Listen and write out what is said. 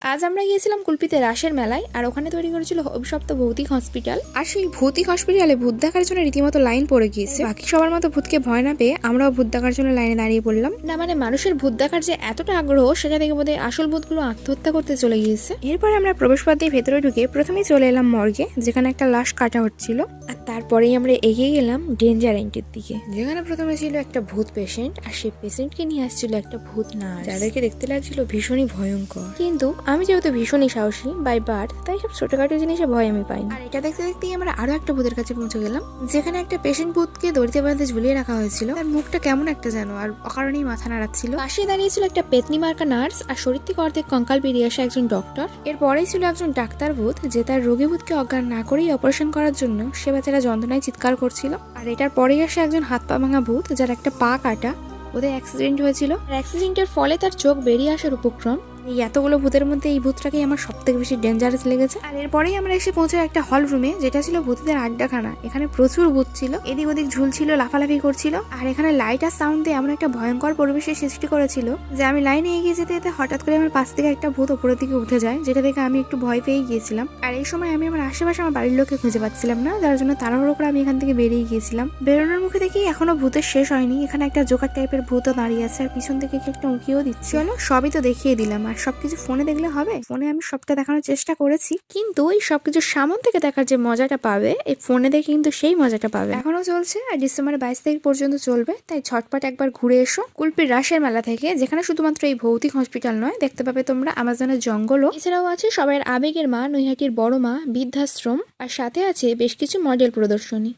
আজ আমরা গিয়েছিলাম কুলপিতে রাসের মেলায়, আর ওখানে তৈরি করেছিল অভিশপ্ত ভৌতিক হসপিটাল। আর সেই ভৌতিক হসপিটালে ভূত দেখার জন্য রীতিমতো লাইন পড়ে গিয়েছে। বাকি সবার মতো ভূতকে ভয় না পেয়ে আমরাও ভূত দেখার জন্য লাইনে দাঁড়িয়ে পড়লাম। না মানে মানুষের ভূত দেখার যে এতটা আগ্রহ, সেটা দেখে বোধহয় আসল ভূতগুলো আত্মহত্যা করতে চলে গিয়েছে। এরপরে আমরা প্রবেশপথ দিয়ে ভেতরে ঢুকে প্রথমেই চলে এলাম মর্গে, যেখানে একটা লাশ কাটা হচ্ছিল। আর তারপরেই আমরা এগিয়ে গেলাম ডেঞ্জার এন্ট্রির দিকে, যেখানে প্রথমে ছিল একটা ভূত পেশেন্ট, আর সেই পেশেন্টকে নিয়ে আসছিল একটা ভূত নার্স, যাদেরকে দেখতে লাগছিল ভীষণই ভয়ঙ্কর। কিন্তু আমি যেহেতু ভীষণই সাহসী বাই বার্থ, তাই সব ছোটখাটো জিনিসে ভয় আমি পাই না। আর এটা দেখতে দেখতেই আমরা আরো একটা ভূতের কাছে পৌঁছে গেলাম, যেখানে একটা পেশেন্ট ভূতকে দড়িতে বাঁধে ঝুলিয়ে রাখা হয়েছিল। তার মুখটা কেমন একটা যেন, আর অকারণেই মাথা নাড়াচ্ছিল। পাশে দাঁড়িয়েছিল একটা পেতনি মার্কা নার্স, আর শরীর থেকে অর্ধেক কঙ্কাল বেরিয়ে আসা একজন ডক্টর। এরপরেই ছিল একজন ডাক্তার ভূত, যে তার রোগী ভূতকে অজ্ঞান না করেই অপারেশন করার জন্য সে বেচারা যন্ত্রণায় চিৎকার করছিল। আর এটার পরেই আসে একজন হাত পা ভাঙা ভূত, যার একটা পা কাটা, ওদের অ্যাক্সিডেন্ট হয়েছিল। আর অ্যাক্সিডেন্টের ফলে তার চোখ বেরিয়ে আসার উপক্রম। এই এতগুলো ভূতের মধ্যে এই ভূতটাকেই আমার সব থেকে বেশি ডেঞ্জারাস লেগেছে। আর এরপরেই আমরা এসে পৌঁছাই একটা হল রুমে, যেটা ছিল ভূতদের আড্ডাখানা। এখানে প্রচুর ভূত ছিল, এদিক ওদিক ঝুলছিল, লাফালাফি করছিল। আর এখানে লাইট আর সাউন্ড দিয়ে এমন একটা ভয়ঙ্কর পরিবেশের সৃষ্টি করেছিল যে আমি লাইনে এগিয়ে যেতে যেতে হঠাৎ করে আমার পাশ থেকে একটা ভূত উপরের দিকে উঠে যায়, যেটা দেখে আমি একটু ভয় পেয়ে গিয়েছিলাম। আর এই সময় আমি আমার আশেপাশে আমার বাড়ির লোককে খুঁজে পাচ্ছিলাম না, যার জন্য তাড়াহুড়ো করে আমি এখান থেকে বেরিয়ে গিয়েছিলাম। বেরোনোর মুখে দেখি এখনো ভূতের শেষ হয়নি, এখানে একটা জোকার টাইপের ভূতও দাঁড়িয়ে আছে, আর পিছন থেকে একটা উঁকিও দিচ্ছে। চলো সবই তো দেখিয়ে দিলাম, আর সবকিছু ফোনে দেখলে হবে? ফোনে আমি সবটা দেখানোর চেষ্টা করেছি, কিন্তু এই সবকিছু সামন থেকে দেখার যে মজাটা পাবে, এই ফোনে দেখে কিন্তু সেই মজাটা পাবে। এখনো চলছে, আর ডিসেম্বরের 22 তারিখ পর্যন্ত চলবে, তাই ঝটপট একবার ঘুরে এসো কুলপির রাসের মেলা থেকে, যেখানে শুধুমাত্র এই ভৌতিক হসপিটাল নয়, দেখতে পাবে তোমরা আমাজনের জঙ্গলও। এছাড়াও আছে সবাইয়ের আবেগের মা নৈহাটির বড় মা বৃদ্ধাশ্রম, আর সাথে আছে বেশ কিছু মডেল প্রদর্শনী।